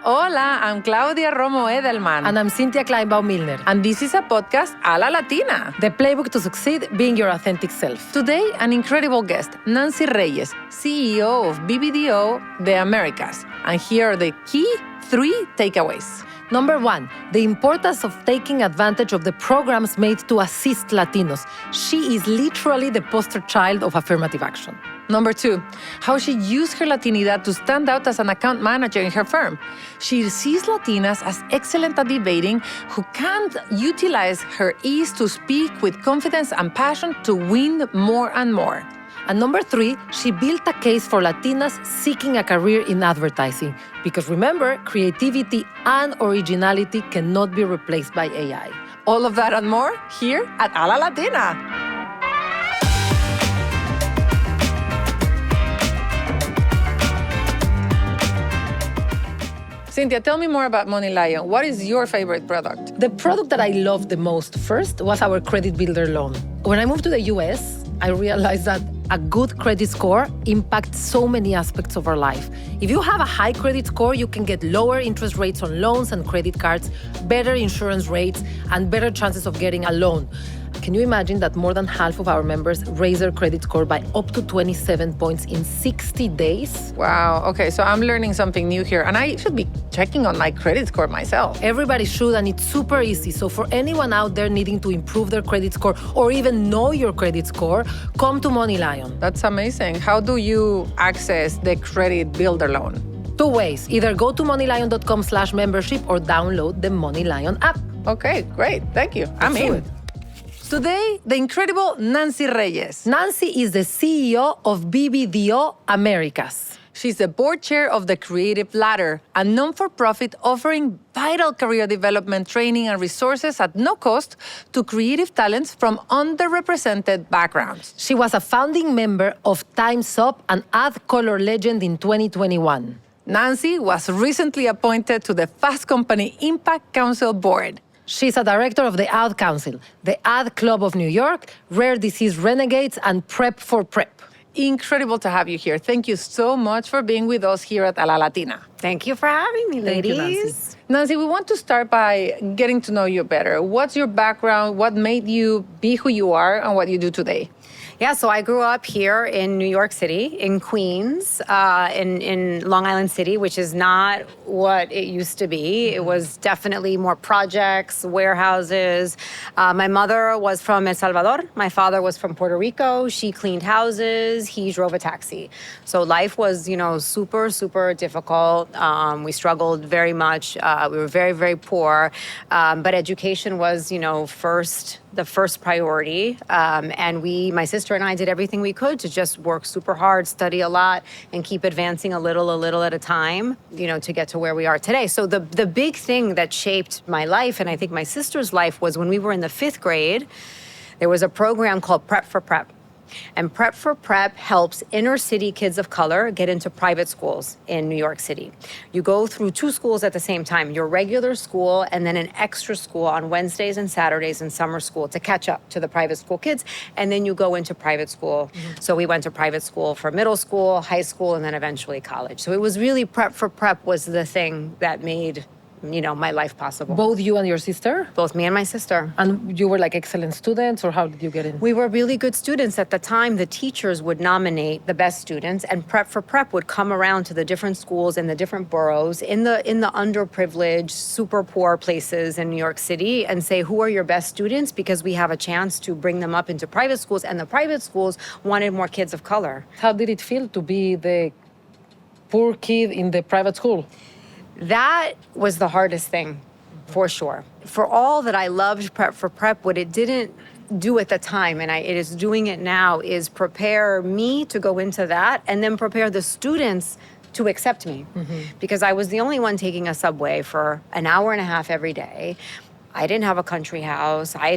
Hola, I'm Claudia Romo Edelman. And I'm Cynthia Kleinbaum-Milner. And this is a podcast a la Latina. The Playbook to succeed, being your authentic self. Today, an incredible guest, Nancy Reyes, CEO of BBDO, the Americas. And here are the key 3 takeaways. Number 1, the importance of taking advantage of the programs made to assist Latinos. She is literally the poster child of affirmative action. Number 2, how she used her Latinidad to stand out as an account manager in her firm. She sees Latinas as excellent at debating who can't utilize her ease to speak with confidence and passion to win more and more. And number 3, she built a case for Latinas seeking a career in advertising. Because remember, creativity and originality cannot be replaced by AI. All of that and more here at A La Latina. Cynthia, tell me more about Money Lion. What is your favorite product? The product that I loved the most first was our credit builder loan. When I moved to the US, I realized that a good credit score impacts so many aspects of our life. If you have a high credit score, you can get lower interest rates on loans and credit cards, better insurance rates, and better chances of getting a loan. Can you imagine that more than half of our members raise their credit score by up to 27 points in 60 days? Wow. Okay, so I'm learning something new here, and I should be checking on my credit score myself. Everybody should, and it's super easy. So for anyone out there needing to improve their credit score or even know your credit score, come to Money Lion. That's amazing. How do you access the credit builder loan? 2 ways. Either go to moneylion.com/membership or download the Money Lion app. Okay, great. Thank you. I'm in. Today, the incredible Nancy Reyes. Nancy is the CEO of BBDO Americas. She's the board chair of the Creative Ladder, a non-for-profit offering vital career development training and resources at no cost to creative talents from underrepresented backgrounds. She was a founding member of Time's Up, an ad color legend in 2021. Nancy was recently appointed to the Fast Company Impact Council board. She's a director of the Ad Council, the Ad Club of New York, Rare Disease Renegades, and Prep for Prep. Incredible to have you here. Thank you so much for being with us here at A La Latina. Thank you for having me, ladies. Thank you, Nancy. Nancy, we want to start by getting to know you better. What's your background? What made you be who you are and what you do today? Yeah, so I grew up here in New York City, in Queens, in Long Island City, which is not what it used to be. It was definitely more projects, warehouses. My mother was from El Salvador. My father was from Puerto Rico. She cleaned houses. He drove a taxi. So life was, super, super difficult. We struggled very much. We were very, very poor. But education was, the first priority. And my sister and I did everything we could to just work super hard, study a lot, and keep advancing a little at a time, to get to where we are today. So the big thing that shaped my life, and I think my sister's life, was when we were in the 5th grade, there was a program called Prep for Prep. And Prep for Prep helps inner city kids of color get into private schools in New York City. You go through 2 schools at the same time, your regular school and then an extra school on Wednesdays and Saturdays in summer school to catch up to the private school kids. And then you go into private school. Mm-hmm. So we went to private school for middle school, high school, and then eventually college. So it was really Prep for Prep was the thing that made my life possible. Both you and your sister? Both me and my sister. And you were like excellent students, or how did you get in? We were really good students. At the time, the teachers would nominate the best students, and Prep for Prep would come around to the different schools in the different boroughs, in the underprivileged, super poor places in New York City, and say, who are your best students? Because we have a chance to bring them up into private schools, and the private schools wanted more kids of color. How did it feel to be the poor kid in the private school? That was the hardest thing, for sure. For all that I loved Prep for Prep, what it didn't do at the time, and it is doing it now, is prepare me to go into that and then prepare the students to accept me. Mm-hmm. Because I was the only one taking a subway for an hour and a half every day. I didn't have a country house. I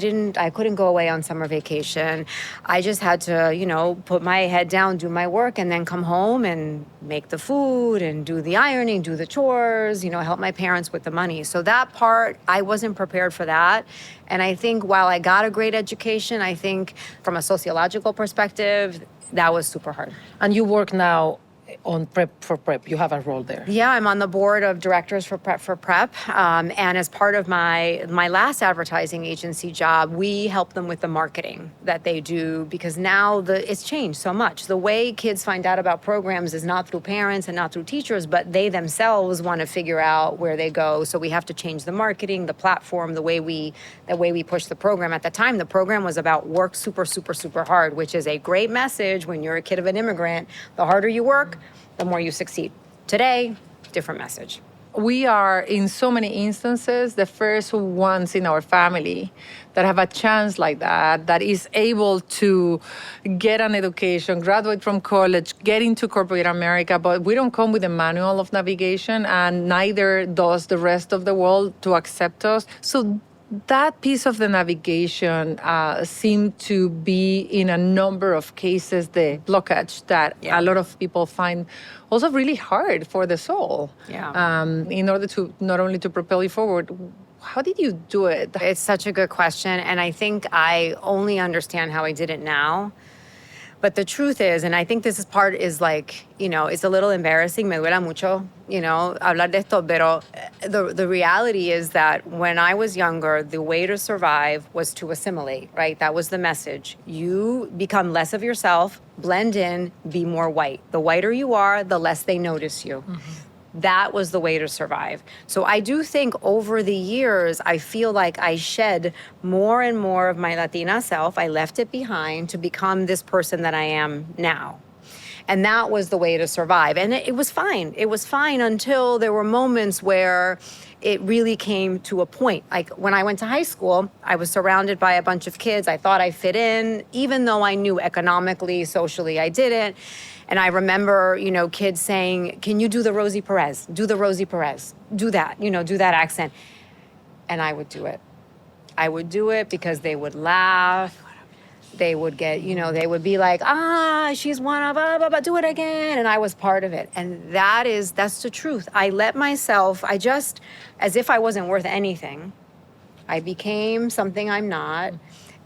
couldn't go away on summer vacation. I just had to, put my head down, do my work, and then come home and make the food and do the ironing, do the chores, help my parents with the money. So that part, I wasn't prepared for that. And I think while I got a great education, I think from a sociological perspective, that was super hard. And you work now on Prep for Prep. You have a role there. Yeah, I'm on the board of directors for Prep for Prep. And as part of my last advertising agency job, we help them with the marketing that they do, because now it's changed so much. The way kids find out about programs is not through parents and not through teachers, but they themselves want to figure out where they go. So we have to change the marketing, the platform, the way we push the program. At the time, the program was about work super, super, super hard, which is a great message when you're a kid of an immigrant. The harder you work, the more you succeed. Today, different message. We are, in so many instances, the first ones in our family that have a chance like that is able to get an education, graduate from college, get into corporate America, but we don't come with a manual of navigation, and neither does the rest of the world to accept us. So that piece of the navigation seemed to be, in a number of cases, the blockage that a lot of people find also really hard for the soul. Yeah. In order to not only to propel you forward, how did you do it? It's such a good question, and I think I only understand how I did it now. But the truth is, and I think this is like, it's a little embarrassing, me duela mucho, hablar de esto, pero the reality is that when I was younger, the way to survive was to assimilate, right? That was the message. You become less of yourself, blend in, be more white. The whiter you are, the less they notice you. Mm-hmm. That was the way to survive. So I do think over the years, I feel like I shed more and more of my Latina self. I left it behind to become this person that I am now. And that was the way to survive. And it was fine. It was fine until there were moments where it really came to a point. Like when I went to high school, I was surrounded by a bunch of kids. I thought I fit in, even though I knew economically, socially, I didn't. And I remember, kids saying, can you do the Rosie Perez? Do the Rosie Perez. Do that, do that accent. And I would do it. I would do it because they would laugh. They would get, they would be like, she's one of, do it again. And I was part of it. And that's the truth. I let myself, as if I wasn't worth anything, I became something I'm not.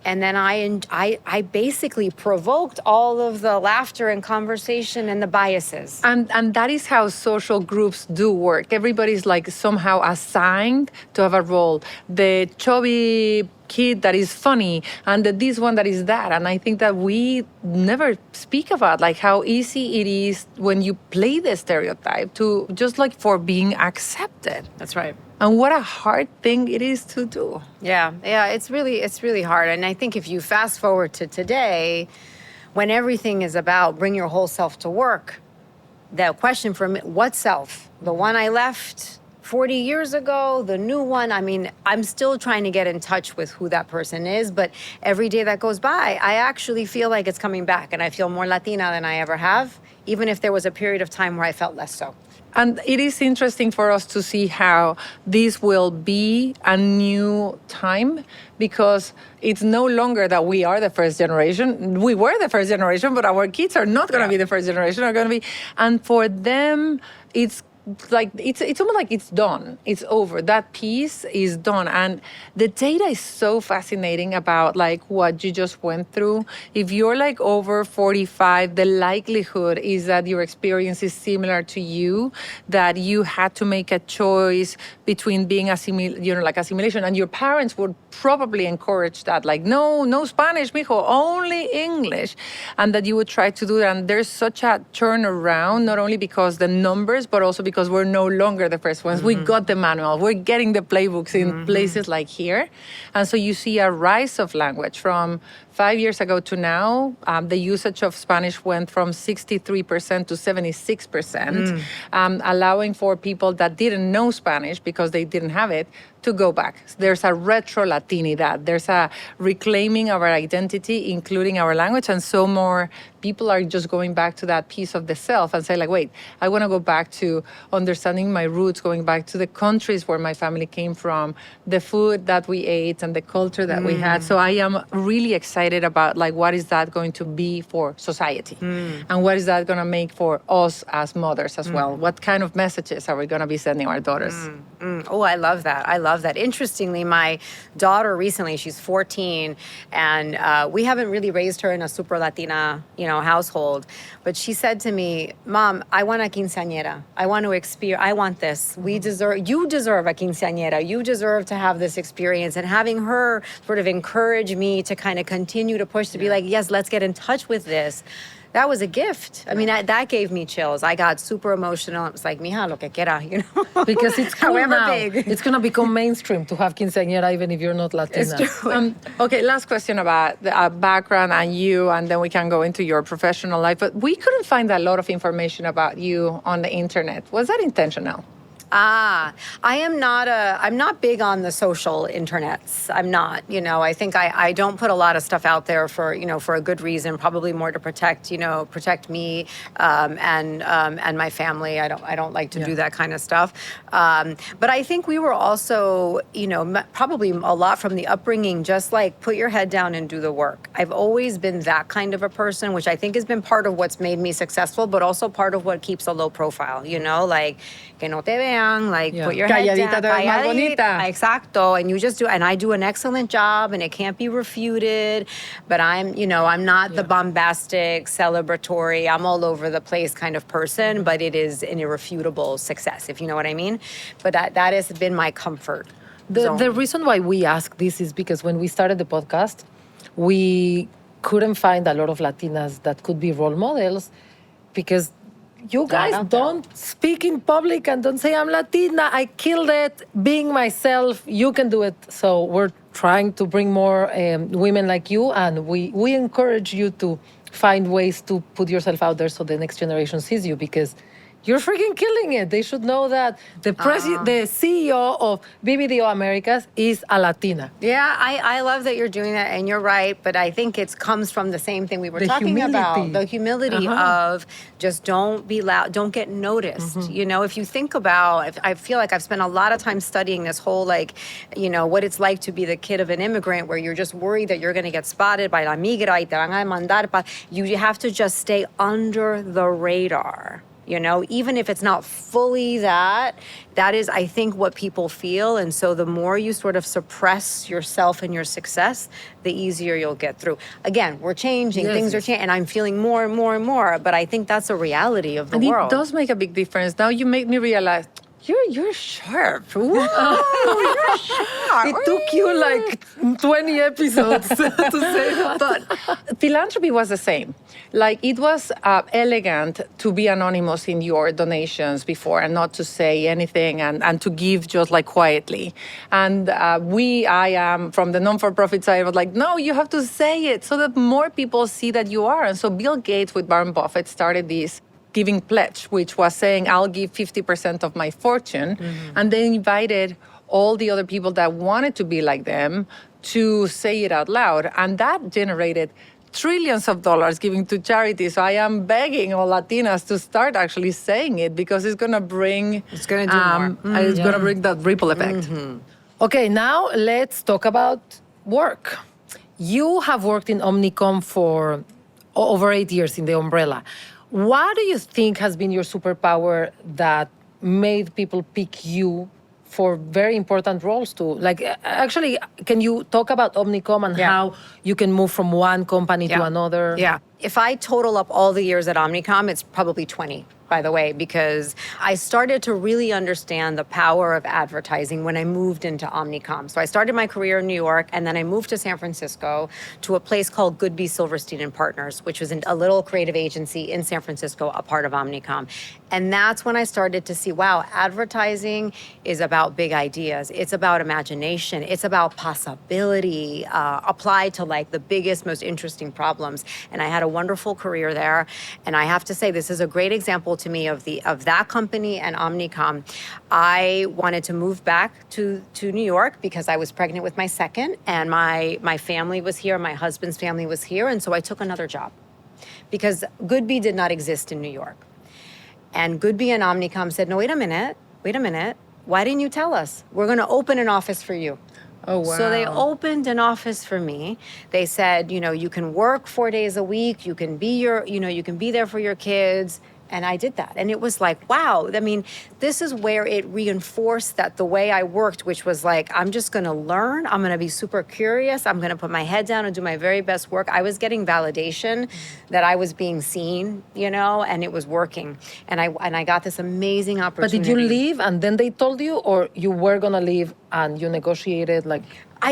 And then I basically provoked all of the laughter and conversation and the biases. And that is how social groups do work. Everybody's like somehow assigned to have a role. The chubby kid that is funny, and this one that is that. And I think that we never speak about like how easy it is when you play the stereotype to just like for being accepted. That's right. And what a hard thing it is to do. Yeah, it's really hard. And I think if you fast forward to today, when everything is about bring your whole self to work, the question for me, what self? The one I left 40 years ago, the new one? I mean, I'm still trying to get in touch with who that person is, but every day that goes by, I actually feel like it's coming back, and I feel more Latina than I ever have, even if there was a period of time where I felt less so. And it is interesting for us to see how this will be a new time, because it's no longer that we are the first generation. We were the first generation, but our kids are not going to be the first generation. And for them, it's like it's almost like it's done. It's over. That piece is done. And the data is so fascinating about like what you just went through. If you're like over 45, the likelihood is that your experience is similar to you, that you had to make a choice between being assimilation, and your parents would probably encourage that, like, no Spanish, mijo, only English, and that you would try to do that. And there's such a turnaround, not only because the numbers, but also because we're no longer the first ones. Mm-hmm. We got the manual. We're getting the playbooks in places like here. And so you see a rise of language from 5 years ago to now. The usage of Spanish went from 63% to 76%, allowing for people that didn't know Spanish because they didn't have it to go back. There's a retro-Latinidad. There's a reclaiming of our identity, including our language, and so more people are just going back to that piece of the self and say, like, wait, I want to go back to understanding my roots, going back to the countries where my family came from, the food that we ate and the culture that we had. So I am really excited about, like, what is that going to be for society? And what is that going to make for us as mothers as well? What kind of messages are we going to be sending our daughters? Oh, I love that. I love that. Interestingly, my daughter recently, she's 14, and we haven't really raised her in a super Latina, household. But she said to me, Mom, I want a quinceañera. I want to experience, I want this. You deserve a quinceañera. You deserve to have this experience. And having her sort of encourage me to kind of continue to push to be like, yes, let's get in touch with this. That was a gift. I mean, that gave me chills. I got super emotional. It was like, mija, lo que quiera, Because it's cool However now. big. It's going to become mainstream to have quinceañera even if you're not Latina. It's true. Okay, last question about the background and you, and then we can go into your professional life. But we couldn't find a lot of information about you on the internet. Was that intentional? I'm not big on the social internets. I'm not, I think I don't put a lot of stuff out there for a good reason, probably more to protect me, and my family. I don't like to do that kind of stuff. But I think we were also, probably a lot from the upbringing, just like put your head down and do the work. I've always been that kind of a person, which I think has been part of what's made me successful, but also part of what keeps a low profile, like, que no te vean, like put your head Calladita down. te ves más bonita. Exacto. And you just do, and I do an excellent job and it can't be refuted, but I'm not the bombastic, celebratory, I'm all over the place kind of person, but it is an irrefutable success, if you know what I mean. But that has been my comfort zone. The reason why we ask this is because when we started the podcast, we couldn't find a lot of Latinas that could be role models because you guys don't speak in public and don't say, I'm Latina, I killed it, being myself, you can do it. So we're trying to bring more women like you, and we encourage you to find ways to put yourself out there so the next generation sees you, because you're freaking killing it. They should know that the CEO of BBDO Americas is a Latina. Yeah, I love that you're doing that, and you're right, but I think it comes from the same thing we were talking about. The humility of just don't be loud, don't get noticed. If you think about, I feel like I've spent a lot of time studying this whole, what it's like to be the kid of an immigrant, where you're just worried that you're going to get spotted by la migra y te van a mandar. You have to just stay under the radar. Even if it's not fully that is, I think, what people feel. And so the more you sort of suppress yourself and your success, the easier you'll get through. Again, we're changing, things are changing, and I'm feeling more and more and more, but I think that's a reality of the world. It does make a big difference. Now you make me realize, you're sharp. Whoa, you're sharp. It took you like 20 episodes to say that. But philanthropy was the same. Like, it was elegant to be anonymous in your donations before and not to say anything and to give just like quietly. And I am from the non-for-profit side, was like, no, you have to say it so that more people see that you are. And so Bill Gates with Warren Buffett started this giving pledge, which was saying, I'll give 50% of my fortune. And they invited all the other people that wanted to be like them to say it out loud. And that generated trillions of dollars giving to charity. So I am begging all Latinas to start actually saying it, because it's going to bring... It's going to do more. It's going to bring that ripple effect. Okay, now let's talk about work. You have worked in Omnicom for over 8 years in the umbrella. What do you think has been your superpower that made people pick you for very important roles too? Like, actually, can you talk about Omnicom and how you can move from one company to another? Yeah. If I total up all the years at Omnicom, it's probably 20, by the way, because I started to really understand the power of advertising when I moved into Omnicom. So I started my career in New York, and then I moved to San Francisco to a place called Goodby Silverstein and Partners, which was a little creative agency in San Francisco, a part of Omnicom. And that's when I started to see, wow, advertising is about big ideas. It's about imagination. It's about possibility applied to like the biggest, most interesting problems. And I had a wonderful career there. And I have to say, this is a great example to me of that company and Omnicom. I wanted to move back to New York because I was pregnant with my second, and my family was here, my husband's family was here, and so I took another job because Goodby did not exist in New York. And Goodby and Omnicom said, no, wait a minute. Why didn't you tell us? We're going to open an office for you. Oh, wow. So they opened an office for me. They said, you can work 4 days a week. You can be there for your kids. And I did that. And it was like, wow. I mean, this is where it reinforced that the way I worked, which was like, I'm just going to learn. I'm going to be super curious. I'm going to put my head down and do my very best work. I was getting validation that I was being seen, and it was working. And I got this amazing opportunity. But did you leave and then they told you, or you were going to leave and you negotiated like...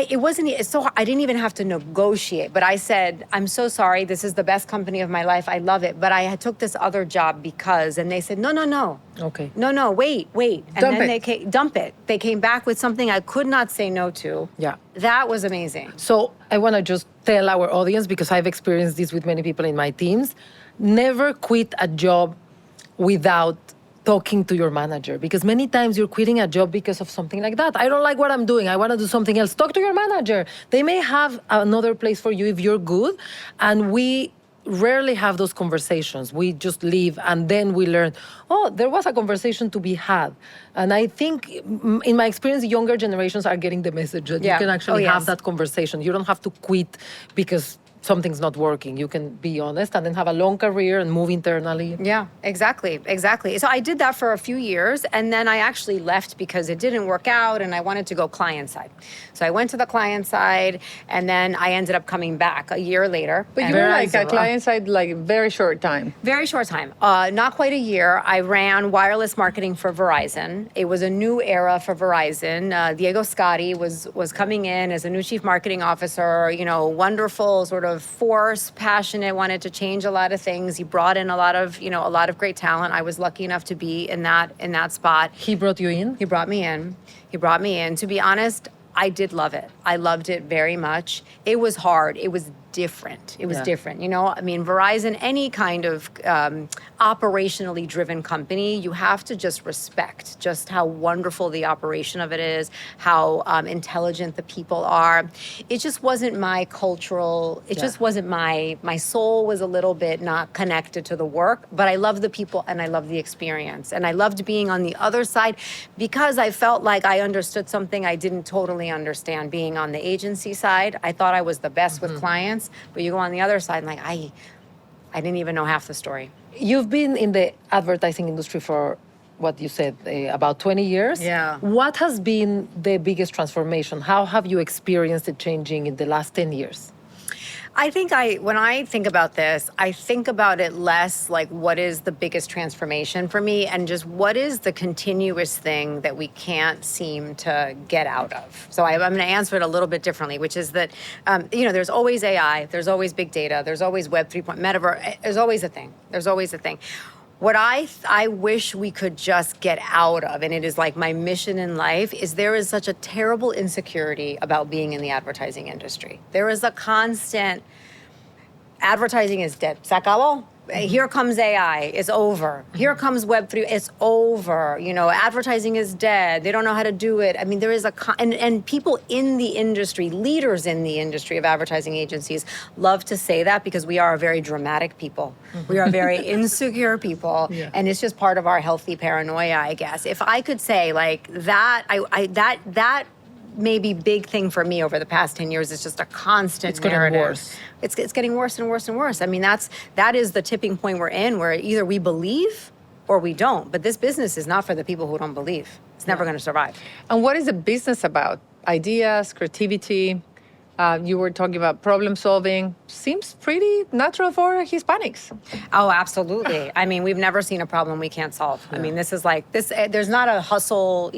It wasn't so I didn't even have to negotiate, but I said, I'm so sorry. This is the best company of my life. I love it. But I had took this other job because, and they said, no. Okay. No, wait. And then dump it. They came back with something I could not say no to. Yeah. That was amazing. So I want to just tell our audience, because I've experienced this with many people in my teams, never quit a job without talking to your manager, because many times you're quitting a job because of something like that. I don't like what I'm doing. I want to do something else. Talk to your manager. They may have another place for you if you're good. And we rarely have those conversations. We just leave and then we learn, oh, there was a conversation to be had. And I think, in my experience, younger generations are getting the message that you can actually have that conversation. You don't have to quit because something's not working. You can be honest and then have a long career and move internally. Yeah, exactly. So I did that for a few years, and then I actually left because it didn't work out and I wanted to go client side. So I went to the client side, and then I ended up coming back a year later. But you were like a client side, like very short time. Very short time. Not quite a year. I ran wireless marketing for Verizon. It was a new era for Verizon. Diego Scotti was coming in as a new chief marketing officer, wonderful sort of force, passionate, wanted to change a lot of things. He brought in a lot of great talent. I was lucky enough to be in that spot. He brought you in? He brought me in. To be honest, I did love it. I loved it very much. It was hard. It was different. Verizon, any kind of operationally driven company, you have to just respect just how wonderful the operation of it is, how intelligent the people are. It just wasn't my cultural, just wasn't my soul was a little bit not connected to the work, but I love the people and I love the experience. And I loved being on the other side because I felt like I understood something I didn't totally understand being on the agency side. I thought I was the best with clients. But you go on the other side and like, I didn't even know half the story. You've been in the advertising industry for, what you said, about 20 years. Yeah. What has been the biggest transformation? How have you experienced it changing in the last 10 years? I think when I think about this, I think about it less like what is the biggest transformation for me and just what is the continuous thing that we can't seem to get out of. So I'm going to answer it a little bit differently, which is that, there's always AI, there's always big data, there's always Web 3.0, metaverse, there's always a thing. What I wish we could just get out of, and it is like my mission in life, is there is such a terrible insecurity about being in the advertising industry. There is a constant, advertising is dead. Se acabó. Here comes AI, it's over. Here comes Web3, it's over. Advertising is dead. They don't know how to do it. I mean, there is and people in the industry, leaders in the industry of advertising agencies love to say that because we are a very dramatic people. We are very insecure people. Yeah. And it's just part of our healthy paranoia, I guess. If I could say like that, that maybe big thing for me over the past 10 years is just a constant narrative. Getting worse. It's getting worse and worse and worse. I mean, that is the tipping point we're in, where either we believe or we don't. But this business is not for the people who don't believe. It's never going to survive. And what is the business about? Ideas, creativity. You were talking about problem solving. Seems pretty natural for Hispanics. Oh, absolutely. I mean, we've never seen a problem we can't solve. Yeah. I mean, this is like this. There's not a hustle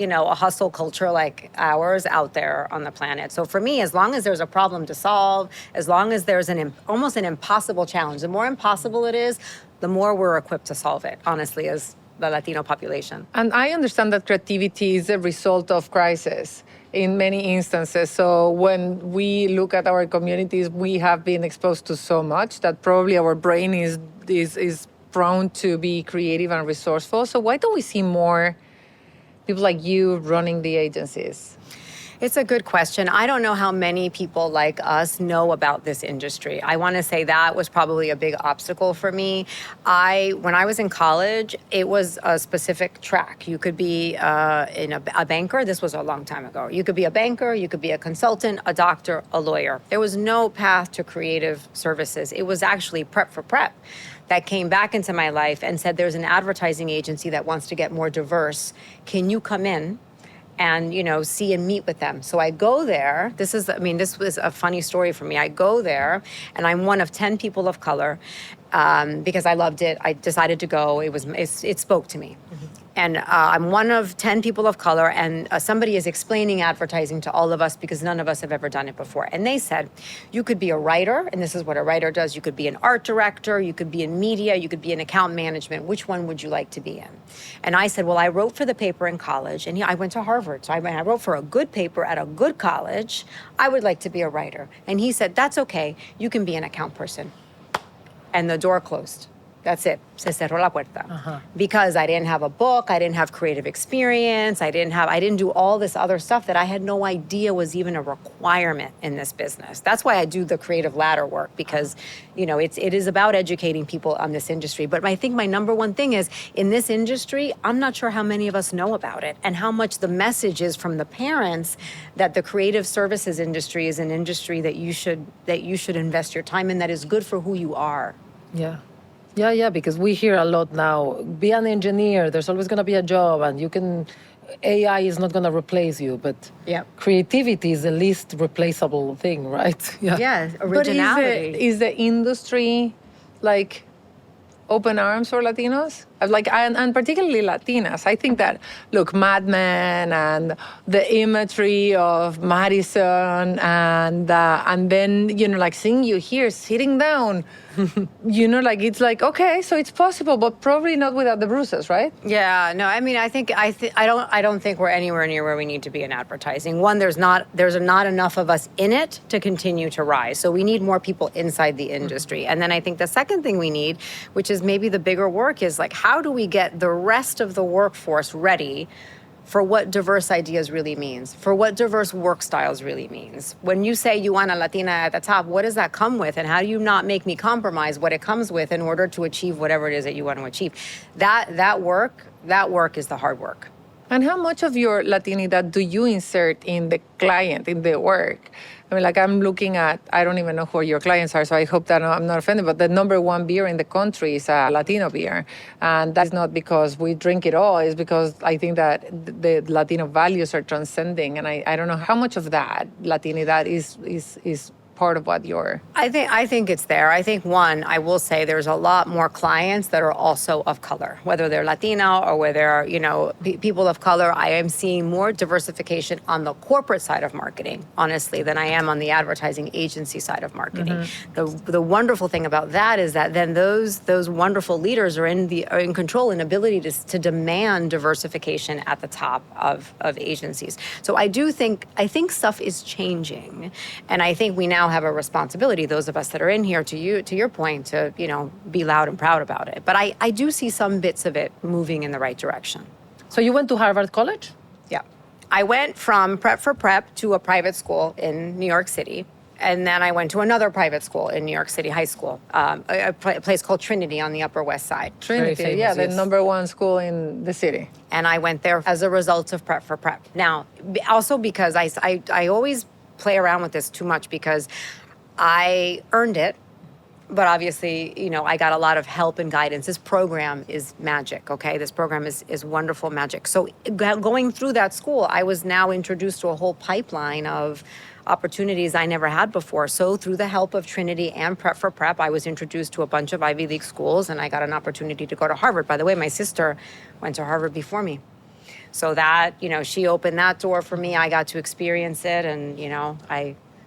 culture like ours out there on the planet. So for me, as long as there's a problem to solve, as long as there's almost an impossible challenge, the more impossible it is, the more we're equipped to solve it, honestly, as the Latino population. And I understand that creativity is a result of crisis in many instances. So when we look at our communities, we have been exposed to so much that probably our brain is prone to be creative and resourceful. So why don't we see more people like you running the agencies? It's a good question. I don't know how many people like us know about this industry. I want to say that was probably a big obstacle for me. When I was in college, it was a specific track. You could be a banker. This was a long time ago. You could be a banker, you could be a consultant, a doctor, a lawyer. There was no path to creative services. It was actually prep for prep. that came back into my life and said, there's an advertising agency that wants to get more diverse. Can you come in and, see and meet with them? So I go there. This was a funny story for me. I go there and I'm one of 10 people of color because I loved it. I decided to go. It spoke to me. Mm-hmm. And I'm one of 10 people of color, and somebody is explaining advertising to all of us because none of us have ever done it before. And they said, you could be a writer, and this is what a writer does. You could be an art director, you could be in media, you could be in account management. Which one would you like to be in? And I said, well, I wrote for the paper in college, and I went to Harvard. So I wrote for a good paper at a good college. I would like to be a writer. And he said, that's okay. You can be an account person. And the door closed. That's it. Se cerró la puerta. Uh-huh. Because I didn't have a book, I didn't have creative experience, I didn't do all this other stuff that I had no idea was even a requirement in this business. That's why I do the creative ladder work, because, it is about educating people on this industry. But I think my number one thing is, in this industry, I'm not sure how many of us know about it and how much the message is from the parents that the creative services industry is an industry that you should invest your time in, that is good for who you are. Yeah. Yeah, because we hear a lot now, be an engineer, there's always going to be a job, and AI is not going to replace you, but creativity is the least replaceable thing, right? Yeah, originality. But is the industry, open arms for Latinos? And particularly Latinas. I think that, look, Mad Men and the imagery of Madison and then, seeing you here sitting down, it's okay, so it's possible, but probably not without the bruises, right? Yeah, no, I don't think we're anywhere near where we need to be in advertising. One, there's not enough of us in it to continue to rise. So we need more people inside the industry. And then I think the second thing we need, which is maybe the bigger work, is how do we get the rest of the workforce ready for what diverse ideas really means, for what diverse work styles really means. When you say you want a Latina at the top, what does that come with? And how do you not make me compromise what it comes with in order to achieve whatever it is that you want to achieve? That work is the hard work. And how much of your Latinidad do you insert in the client, in the work? I'm looking at, I don't even know who your clients are, so I hope that I'm not offended, but the number one beer in the country is a Latino beer. And that's not because we drink it all, it's because I think that the Latino values are transcending. And I don't know how much of that Latinidad is part of what you're... I think it's there. I think, one, I will say there's a lot more clients that are also of color, whether they're Latina or whether they're, people of color. I am seeing more diversification on the corporate side of marketing, honestly, than I am on the advertising agency side of marketing. Mm-hmm. The wonderful thing about that is that then those wonderful leaders are in control and ability to demand diversification at the top of agencies. So I think stuff is changing, and I think we now have a responsibility, those of us that are in here, to your point, to be loud and proud about it. But I do see some bits of it moving in the right direction. So you went to Harvard College? Yeah. I went from prep for prep to a private school in New York City. And then I went to another private school in New York City High School, a place called Trinity on the Upper West Side. Trinity, famous, the number one school in the city. And I went there as a result of prep for prep. Now, also because I always play around with this too much because I earned it, but obviously, I got a lot of help and guidance. This program is magic, okay? This program is wonderful magic. So going through that school, I was now introduced to a whole pipeline of opportunities I never had before. So through the help of Trinity and Prep for Prep, I was introduced to a bunch of Ivy League schools, and I got an opportunity to go to Harvard. By the way, my sister went to Harvard before me. So that, she opened that door for me. I got to experience it, and,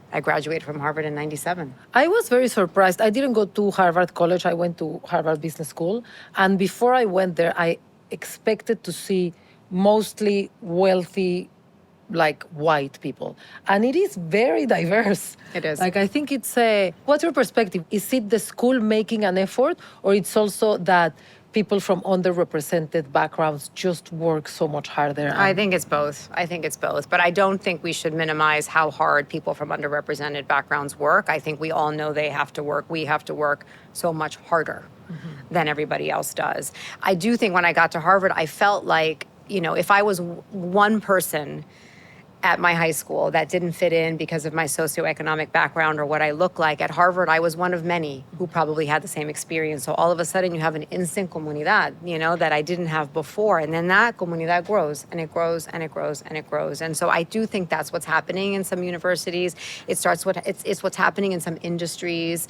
I graduated from Harvard in 97. I was very surprised. I didn't go to Harvard College. I went to Harvard Business School. And before I went there, I expected to see mostly wealthy, white people. And it is very diverse. It is. I think it's what's your perspective? Is it the school making an effort, or it's also that people from underrepresented backgrounds just work so much harder? I think it's both. But I don't think we should minimize how hard people from underrepresented backgrounds work. I think we all know they have to work. We have to work so much harder than everybody else does. I do think when I got to Harvard, I felt like, if I was one person at my high school that didn't fit in because of my socioeconomic background or what I look like. At Harvard, I was one of many who probably had the same experience. So all of a sudden you have an instant comunidad, that I didn't have before. And then that comunidad grows and it grows and it grows and it grows. And so I do think that's what's happening in some universities. It's what's happening in some industries,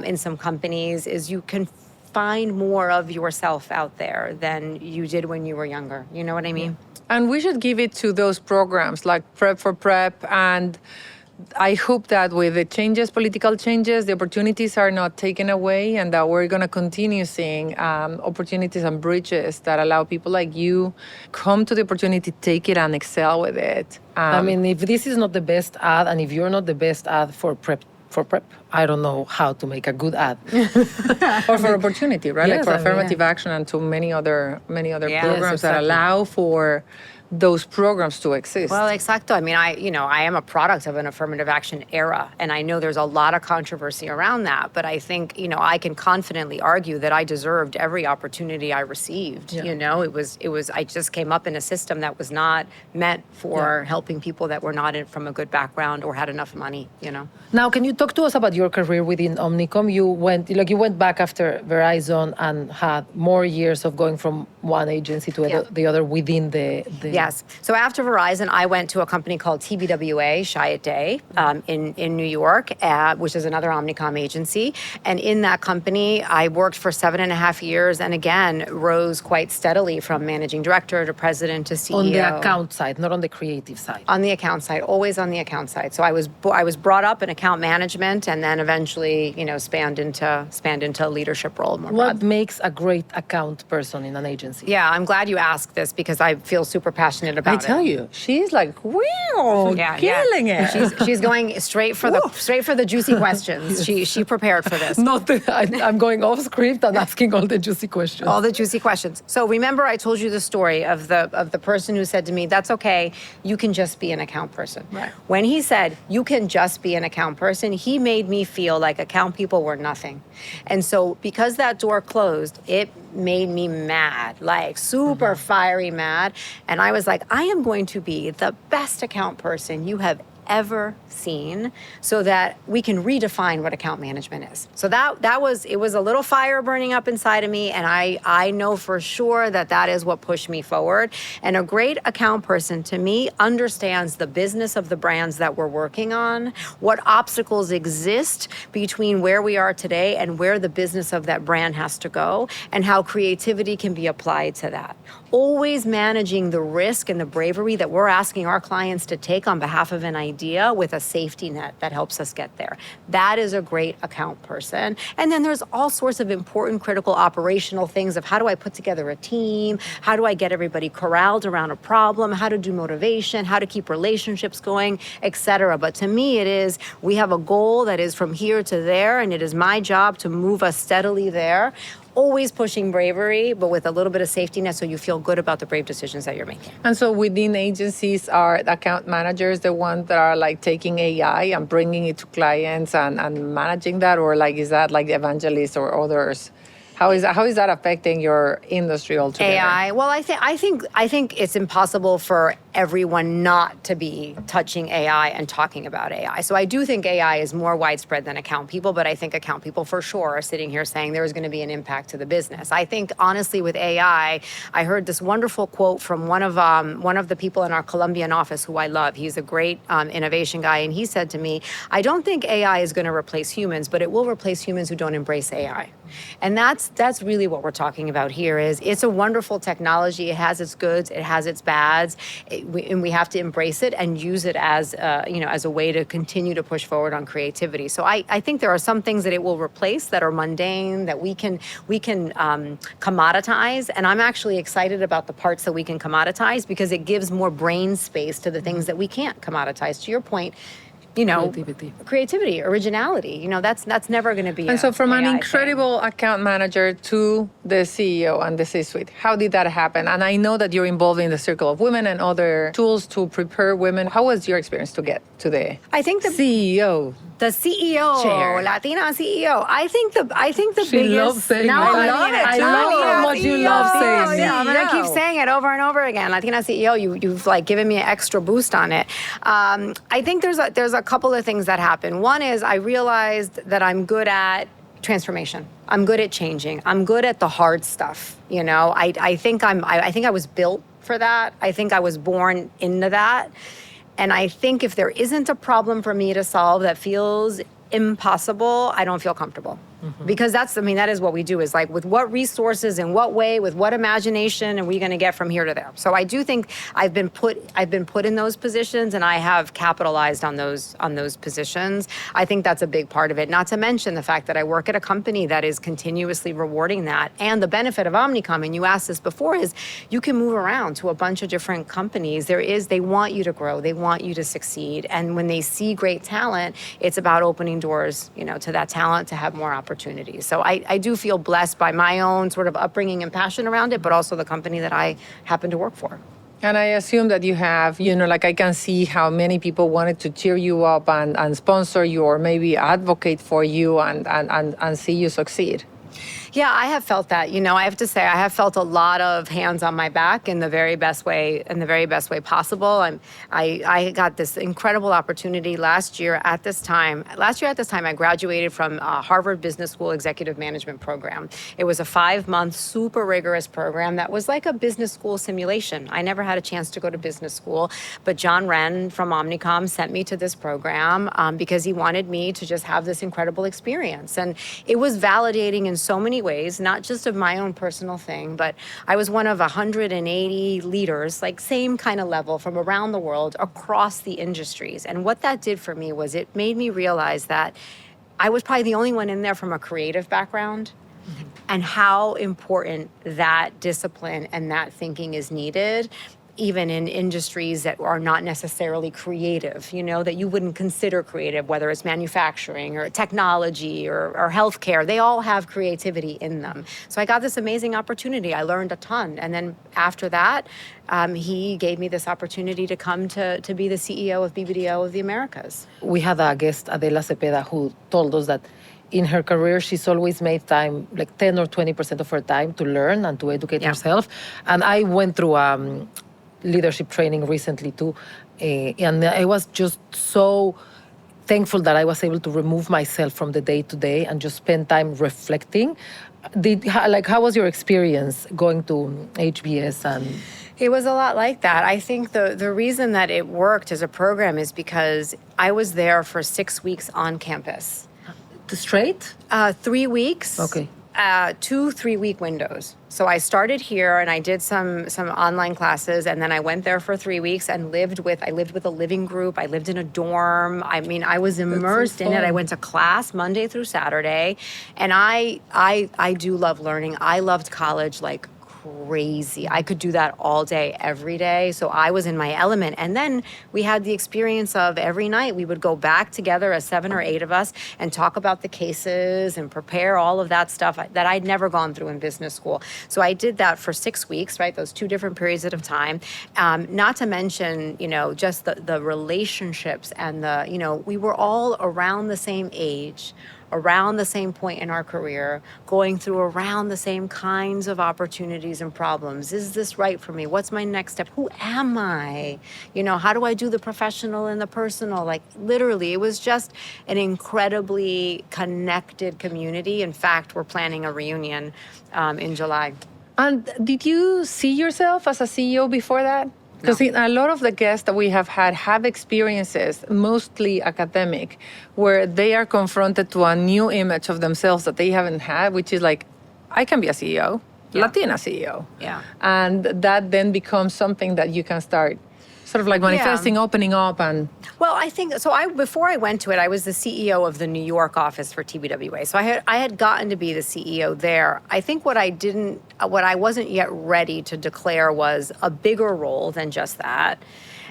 in some companies, is you can find more of yourself out there than you did when you were younger. You know what I mean? And we should give it to those programs like Prep for Prep. And I hope that with the changes, political changes, the opportunities are not taken away, and that we're going to continue seeing opportunities and bridges that allow people like you come to the opportunity, take it and excel with it. I mean, if this is not the best ad, and if you're not the best ad for prep, I don't know how to make a good ad. Or for opportunity, right? Yes, like for I mean, affirmative action and to many other Yes, programs that exactly. allow for those programs to exist. Well, exacto. I mean, I am a product of an affirmative action era, and I know there's a lot of controversy around that. But I think, I can confidently argue that I deserved every opportunity I received. Yeah. It was. I just came up in a system that was not meant for helping people that were not from a good background or had enough money. Now, can you talk to us about your career within Omnicom? You went back after Verizon and had more years of going from one agency to the other within the Yes. So after Verizon, I went to a company called TBWA, Chiat Day, in New York, which is another Omnicom agency. And in that company, I worked for 7.5 years and again, rose quite steadily from managing director to president to CEO. on the account side, not on the creative side. On the account side, always on the account side. So I was brought up in account management and then eventually, spanned into a leadership role more What broadly. makes a great account person in an agency? Yeah, I'm glad you asked this because I feel super passionate about I it. tell you, she's like, wow, killing it. She's going straight for the juicy questions. She prepared for this. I'm going off script and asking all the juicy questions. All the juicy questions. So remember, I told you the story of the person who said to me, "That's okay. You can just be an account person." Right. When he said, "You can just be an account person," he made me feel like account people were nothing. And so because that door closed, it made me mad, like super fiery mad. And I was like, I am going to be the best account person you have ever seen so that we can redefine what account management is. So it was a little fire burning up inside of me, and I know for sure that is what pushed me forward. And a great account person to me understands the business of the brands that we're working on, what obstacles exist between where we are today and where the business of that brand has to go, and how creativity can be applied to that. Always managing the risk and the bravery that we're asking our clients to take on behalf of an idea with a safety net that helps us get there. That is a great account person. And then there's all sorts of important, critical operational things of how do I put together a team? How do I get everybody corralled around a problem? How to do motivation? How to keep relationships going, etc. But to me, it is, we have a goal that is from here to there, and it is my job to move us steadily there. Always pushing bravery, but with a little bit of safety net so you feel good about the brave decisions that you're making. And so within agencies, are account managers the ones that are like taking AI and bringing it to clients and managing that? Or like, is that like evangelists or others? How is that affecting your industry altogether? AI. Well, I think it's impossible for everyone not to be touching AI and talking about AI. So I do think AI is more widespread than account people, but I think account people for sure are sitting here saying there is going to be an impact to the business. I think honestly with AI, I heard this wonderful quote from one of the people in our Colombian office who I love. He's a great innovation guy, and he said to me, "I don't think AI is going to replace humans, but it will replace humans who don't embrace AI." And that's really what we're talking about here. Is it's a wonderful technology. It has its goods, it has its bads, and we have to embrace it and use it as as a way to continue to push forward on creativity. So I think there are some things that it will replace that are mundane that we can commoditize, and I'm actually excited about the parts that we can commoditize because it gives more brain space to the things that we can't commoditize. To your point, creativity, originality. That's never going to be. And so from an AI incredible account manager to the CEO and the C-suite, how did that happen? And I know that you're involved in the Circle of Women and other tools to prepare women. How was your experience to get to the I think the CEO? The CEO, Chair. Latina CEO. I think the She biggest. loves saying No, it. I love how much you love saying it. I'm gonna keep saying it over and over again. Latina CEO. You've like given me an extra boost on it. I think there's a couple of things that happen. One is I realized that I'm good at transformation. I'm good at changing. I'm good at the hard stuff. I think I was built for that. I think I was born into that. And I think if there isn't a problem for me to solve that feels impossible, I don't feel comfortable. Because that is what we do, is like, with what resources, in what way, with what imagination are we going to get from here to there? So I do think I've been put in those positions, and I have capitalized on those positions. I think that's a big part of it. Not to mention the fact that I work at a company that is continuously rewarding that. And the benefit of Omnicom, and you asked this before, is you can move around to a bunch of different companies. They want you to grow, they want you to succeed, and when they see great talent, it's about opening doors, to that talent to have more opportunities. So I do feel blessed by my own sort of upbringing and passion around it, but also the company that I happen to work for. And I assume that you have, like, I can see how many people wanted to cheer you up and sponsor you, or maybe advocate for you and see you succeed. Yeah, I have felt that. I have to say, I have felt a lot of hands on my back in the very best way possible. I got this incredible opportunity last year at this time. I graduated from Harvard Business School Executive Management Program. It was a 5-month, super rigorous program that was like a business school simulation. I never had a chance to go to business school, but John Wren from Omnicom sent me to this program because he wanted me to just have this incredible experience. And it was validating in so many ways, not just of my own personal thing, but I was one of 180 leaders, like same kind of level from around the world across the industries. And what that did for me was it made me realize that I was probably the only one in there from a creative background, and how important that discipline and that thinking is needed, even in industries that are not necessarily creative, that you wouldn't consider creative, whether it's manufacturing or technology or healthcare. They all have creativity in them. So I got this amazing opportunity. I learned a ton. And then after that, he gave me this opportunity to come to be the CEO of BBDO of the Americas. We had a guest, Adela Cepeda, who told us that in her career, she's always made time, like 10 or 20% of her time, to learn and to educate herself. And I went through leadership training recently too, and I was just so thankful that I was able to remove myself from the day-to-day and just spend time reflecting. How was your experience going to HBS? And it was a lot like that. I think the reason that it worked as a program is because I was there for 6 weeks on campus. Straight? 3 weeks. Okay. 2 3-week windows. So I started here and I did some online classes, and then I went there for 3 weeks and lived with a living group. I lived in a dorm. I was immersed in it. I went to class Monday through Saturday, and I do love learning. I loved college like crazy. I could do that all day, every day. So I was in my element. And then we had the experience of every night we would go back together, as 7 or 8 of us, and talk about the cases and prepare all of that stuff that I'd never gone through in business school. So I did that for 6 weeks, right? Those 2 different periods at a time. Not to mention, just the relationships and we were all around the same age, around the same point in our career, going through around the same kinds of opportunities and problems. Is this right for me? What's my next step? Who am I? How do I do the professional and the personal? Like, literally, it was just an incredibly connected community. In fact, we're planning a reunion in July. And did you see yourself as a CEO before that? Because a lot of the guests that we have experiences, mostly academic, where they are confronted to a new image of themselves that they haven't had, which is like, I can be a CEO, Latina CEO. Yeah. And that then becomes something that you can start sort of like manifesting, opening up. And well, I think so. Before I went to it, I was the CEO of the New York office for TBWA. So I had gotten to be the CEO there. I think what I wasn't yet ready to declare was a bigger role than just that.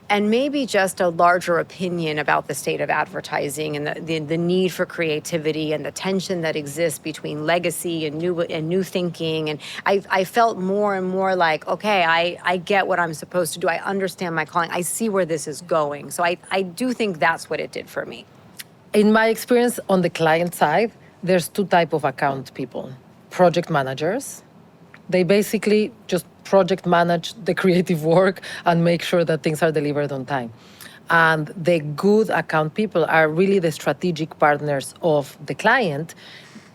and maybe just a larger opinion about the state of advertising and the need for creativity and the tension that exists between legacy and new thinking. And I felt more and more like, okay, I get what I'm supposed to do. I understand my calling. I see where this is going. So I do think that's what it did for me. In my experience on the client side, there's two types of account people. Project managers. They basically just project manage the creative work and make sure that things are delivered on time. And the good account people are really the strategic partners of the client.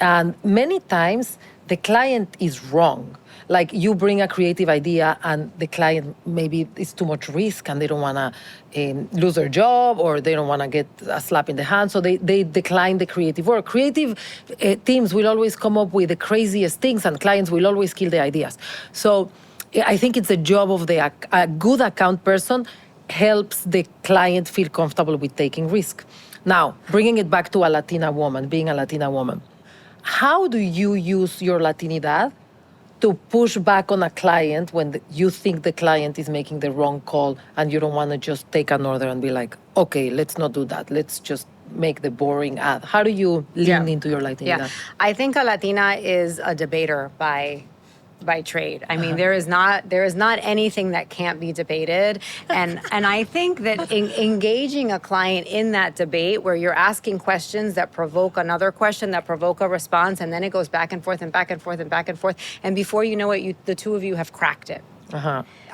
And many times the client is wrong. Like you bring a creative idea and the client maybe it's too much risk and they don't want to lose their job or they don't want to get a slap in the hand. So they decline the creative work. Creative teams will always come up with the craziest things and clients will always kill the ideas. So I think it's a job of a good account person helps the client feel comfortable with taking risk. Now, bringing it back to a Latina woman, being a Latina woman, how do you use your Latinidad to push back on a client when you think the client is making the wrong call and you don't want to just take an order and be like, okay, let's not do that. Let's just make the boring ad. How do you lean into your Latinidad? Yeah, I think a Latina is a debater by trade. I mean, there is not anything that can't be debated. And I think that engaging a client in that debate where you're asking questions that provoke another question, that provoke a response, and then it goes back and forth and back and forth and back and forth. And before you know it, the two of you have cracked it.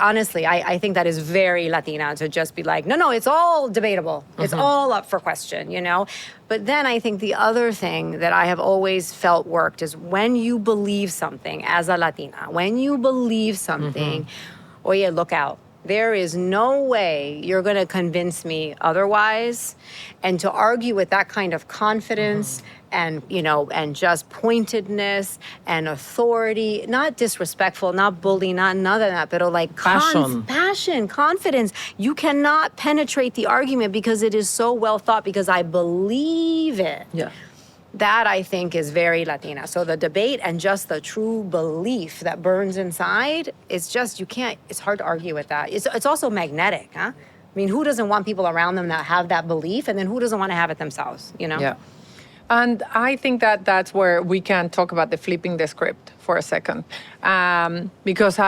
Honestly, I think that is very Latina to just be like, no, it's all debatable. It's all up for question, you know? But then I think the other thing that I have always felt worked is when you believe something as a Latina, when you believe something, oye, look out. There is no way you're going to convince me otherwise. And to argue with that kind of confidence and, you know, and just pointedness and authority, not disrespectful, not bully, not none of that, but like passion, confidence. You cannot penetrate the argument because it is so well thought, because I believe it. Yeah. That, I think, is very Latina. So the debate and just the true belief that burns inside, it's just, it's hard to argue with that. It's also magnetic, huh? I mean, who doesn't want people around them that have that belief? And then who doesn't want to have it themselves, you know? Yeah. And I think that that's where we can talk about the flipping the script for a second. Because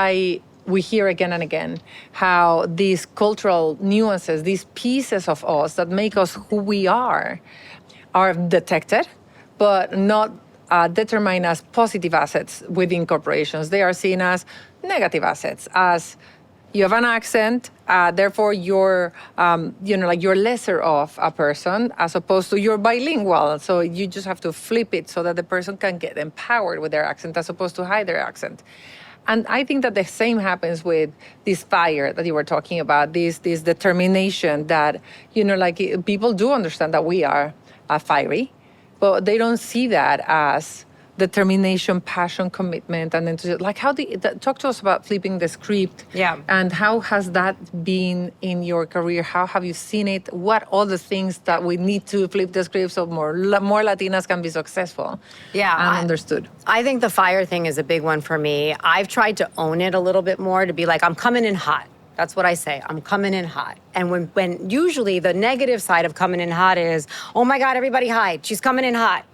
we hear again and again how these cultural nuances, these pieces of us that make us who we are detected, but not determined as positive assets within corporations. They are seen as negative assets, as you have an accent, therefore you're, you're lesser of a person, as opposed to you're bilingual. So you just have to flip it so that the person can get empowered with their accent, as opposed to hide their accent. And I think that the same happens with this fire that you were talking about, this determination that, people do understand that we are fiery, but they don't see that as determination, passion, commitment, and then talk to us about flipping the script. Yeah. And how has that been in your career? How have you seen it? What are the things that we need to flip the script so more Latinas can be successful? Yeah, and understood. I think the fire thing is a big one for me. I've tried to own it a little bit more, to be like, I'm coming in hot. That's what I say. I'm coming in hot. And when usually the negative side of coming in hot is, oh my God, everybody hide. She's coming in hot.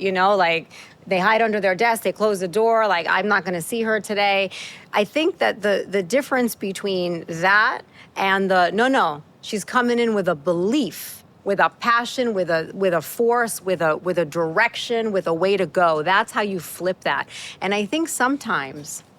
They hide under their desk, they close the door, like, I'm not gonna see her today. I think that the difference between that and no, she's coming in with a belief, with a passion, with a force, with a direction, with a way to go. That's how you flip that. And I think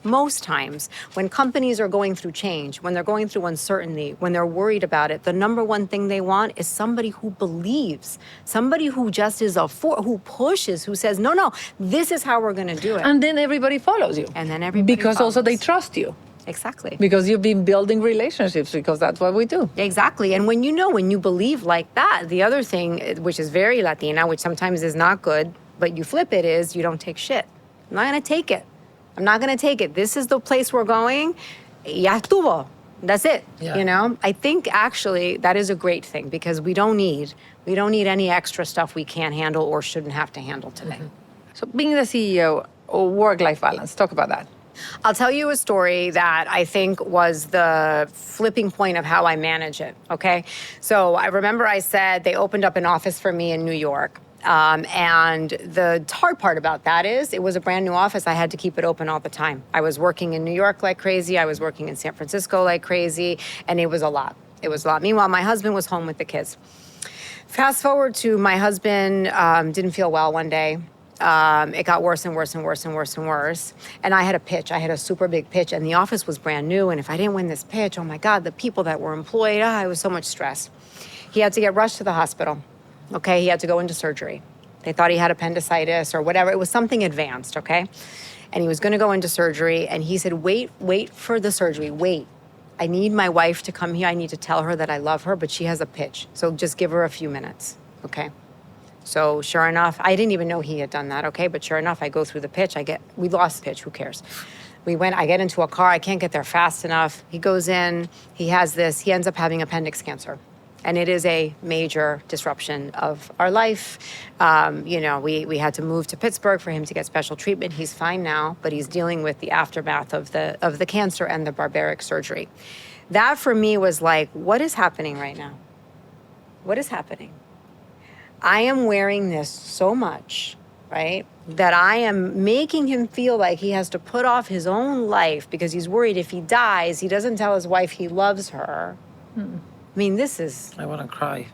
most times, when companies are going through change, when they're going through uncertainty, when they're worried about it, the number one thing they want is somebody who believes, somebody who just is who pushes, who says, no, this is how we're going to do it. And then everybody follows you. And then everybody Because follows. also they trust you. Exactly. Because you've been building relationships, because that's what we do. Exactly. And when you believe like that, the other thing, which is very Latina, which sometimes is not good, but you flip it, is you don't take shit. I'm not going to take it. I'm not going to take it. This is the place we're going. Ya estuvo. That's it. Yeah. I think actually that is a great thing, because we don't need any extra stuff we can't handle or shouldn't have to handle today. So being the CEO, work-life balance, talk about that. I'll tell you a story that I think was the flipping point of how I manage it, okay? So I remember I said they opened up an office for me in New York. And the hard part about that is it was a brand new office. I had to keep it open all the time. I was working in New York like crazy. I was working in San Francisco like crazy. And it was a lot. It was a lot. Meanwhile, my husband was home with the kids. Fast forward to my husband didn't feel well one day. It got worse and worse and worse and worse and worse. And I had a pitch. I had a super big pitch, and the office was brand new. And if I didn't win this pitch, oh my God, the people that were employed, it was so much stress. He had to get rushed to the hospital. Okay, he had to go into surgery. They thought he had appendicitis or whatever. It was something advanced, okay? And he was gonna go into surgery, and he said, wait for the surgery, wait. I need my wife to come here. I need to tell her that I love her, but she has a pitch. So just give her a few minutes, okay? So sure enough, I didn't even know he had done that, okay? But sure enough, I go through the pitch. We lost the pitch, who cares? I get into a car, I can't get there fast enough. He goes in, he ends up having appendix cancer. And it is a major disruption of our life. We had to move to Pittsburgh for him to get special treatment. He's fine now, but he's dealing with the aftermath of the cancer and the barbaric surgery. That for me was like, what is happening right now? What is happening? I am wearing this so much, right, that I am making him feel like he has to put off his own life because he's worried if he dies, he doesn't tell his wife he loves her. I mean, I want to cry.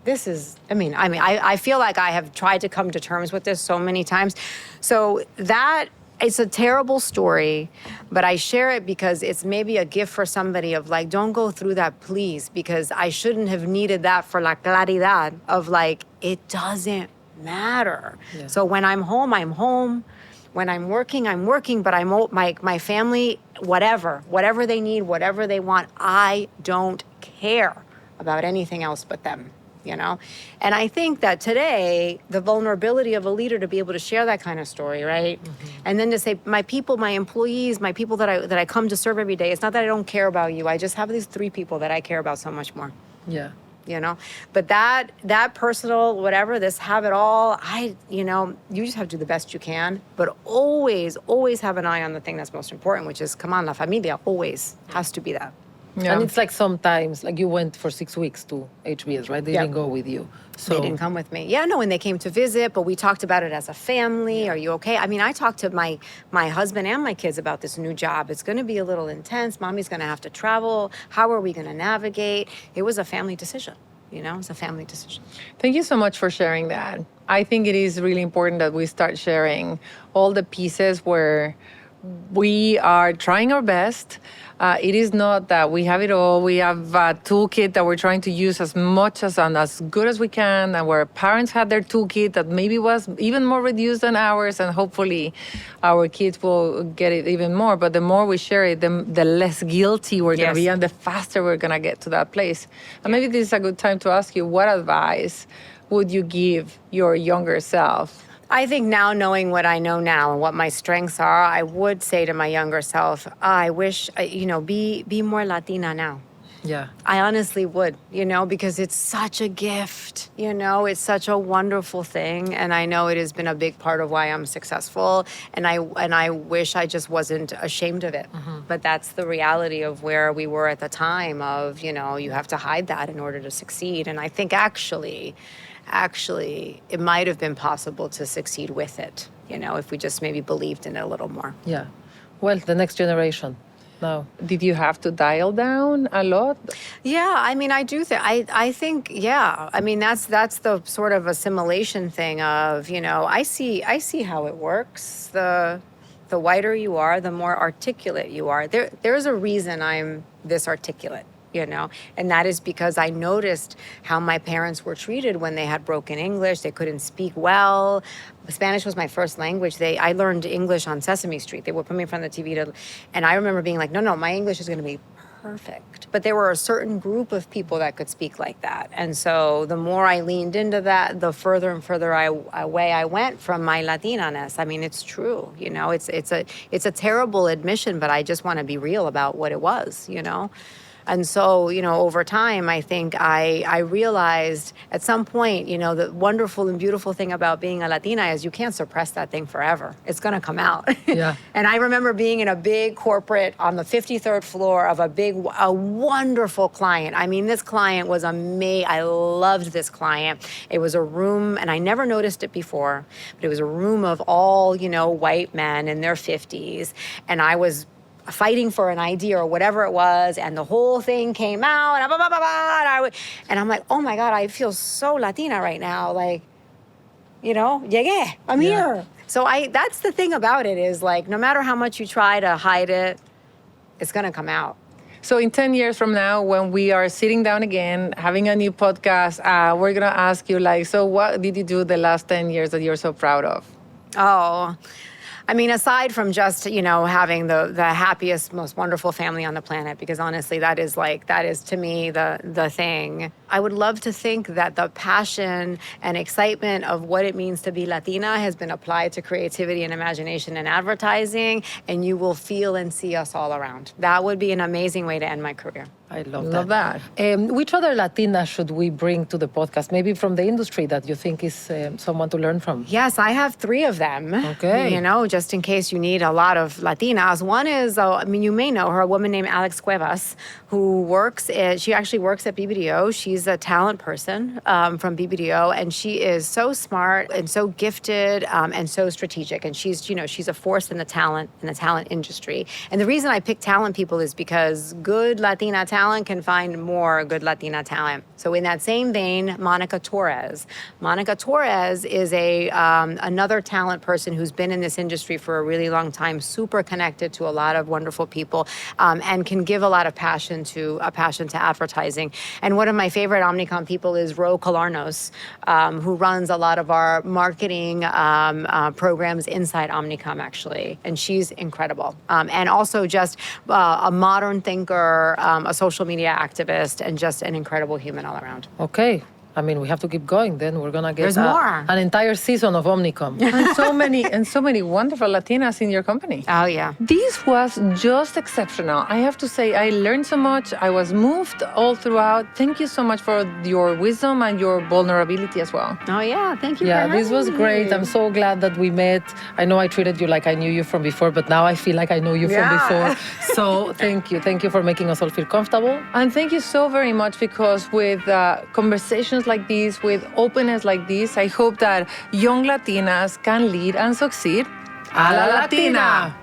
I feel like I have tried to come to terms with this so many times. So it's a terrible story, but I share it because it's maybe a gift for somebody of like, don't go through that, please, because I shouldn't have needed that for la claridad of like, it doesn't matter. Yeah. So when I'm home, I'm home. When I'm working, but my family, whatever they need, whatever they want, I don't care about anything else but them, you know? And I think that today, the vulnerability of a leader to be able to share that kind of story, right? Mm-hmm. And then to say, my people, my employees, my people that I come to serve every day, it's not that I don't care about you. I just have these 3 people that I care about so much more. Yeah. You know, but that personal, whatever, this have it all, you just have to do the best you can, but always have an eye on the thing that's most important, which is, come on, la familia, always has to be that. Yeah. And it's like sometimes, like you went for 6 weeks to HBS, right? They didn't go with you. So they didn't come with me. Yeah, no, and they came to visit, but we talked about it as a family. Are you okay? I mean, I talked to my husband and my kids about this new job. It's going to be a little intense. Mommy's going to have to travel. How are we going to navigate? It was a family decision. It's a family decision. Thank you so much for sharing that. I think it is really important that we start sharing all the pieces where we are trying our best. It is not that we have it all. We have a toolkit that we're trying to use as much and as good as we can, and where parents had their toolkit that maybe was even more reduced than ours, and hopefully our kids will get it even more. But the more we share it, the less guilty we're going to be, and the faster we're going to get to that place. And maybe this is a good time to ask you, what advice would you give your younger self? I think now, knowing what I know now and what my strengths are, I would say to my younger self, I wish, be more Latina now. Yeah. I honestly would, because it's such a gift, it's such a wonderful thing. And I know it has been a big part of why I'm successful. And I wish I just wasn't ashamed of it. Mm-hmm. But that's the reality of where we were at the time of, you have to hide that in order to succeed. And I think actually, it might have been possible to succeed with it, if we just maybe believed in it a little more. Yeah. Well, the next generation. No. Did you have to dial down a lot? Yeah, I do think, I think, yeah. That's the sort of assimilation thing of, I see how it works. The whiter you are, the more articulate you are. There's a reason I'm this articulate. And that is because I noticed how my parents were treated when they had broken English. They couldn't speak well. Spanish was my first language. I learned English on Sesame Street. They would put me in front of the TV and I remember being like, no, my English is going to be perfect. But there were a certain group of people that could speak like that. And so the more I leaned into that, the further and further away I went from my Latina-ness. It's true, it's a terrible admission, but I just want to be real about what it was, And so, over time, I think I realized at some point, the wonderful and beautiful thing about being a Latina is you can't suppress that thing forever. It's going to come out. Yeah. And I remember being in a big corporate on the 53rd floor of a wonderful client. I mean, this client was amazing. I loved this client. It was a room, and I never noticed it before, but it was a room of all, white men in their 50s. And I was fighting for an idea or whatever it was, and the whole thing came out, and, and I'm like, oh my God, I feel so Latina right now. Like, llegué, I'm here. So that's the thing about it is like, no matter how much you try to hide it, it's gonna come out. So in 10 years from now, when we are sitting down again, having a new podcast, we're gonna ask you like, so what did you do the last 10 years that you're so proud of? Oh, I mean, aside from just, having the happiest, most wonderful family on the planet, because honestly, that is to me the thing. I would love to think that the passion and excitement of what it means to be Latina has been applied to creativity and imagination and advertising, and you will feel and see us all around. That would be an amazing way to end my career. I love that. Which other Latina should we bring to the podcast? Maybe from the industry that you think is someone to learn from? Yes, I have 3 of them. Okay. Just in case you need a lot of Latinas. One is, you may know her, a woman named Alex Cuevas, who she actually works at BBDO. She's a talent person from BBDO, and she is so smart and so gifted and so strategic. And she's a force in the talent industry. And the reason I pick talent people is because good Latina talent can find more good Latina talent. So in that same vein, Monica Torres. Monica Torres is another talent person who's been in this industry for a really long time, super connected to a lot of wonderful people, and can give a lot of passion to advertising. And one of my favorite Omnicom people is Ro Colarnos, who runs a lot of our marketing programs inside Omnicom, actually. And she's incredible. And also just a modern thinker, a social media activist, and just an incredible human all around. Okay. I mean, we have to keep going. Then we're gonna get There's more. An entire season of Omnicom. and so many wonderful Latinas in your company. Oh yeah. This was just exceptional. I have to say, I learned so much. I was moved all throughout. Thank you so much for your wisdom and your vulnerability as well. Oh yeah. Thank you. Yeah, for this was having great. me. I'm so glad that we met. I know I treated you like I knew you from before, but now I feel like I know you from before. So thank you. Thank you for making us all feel comfortable. And thank you so very much, because with conversations like these, with openness like this, I hope that young Latinas can lead and succeed A la Latina!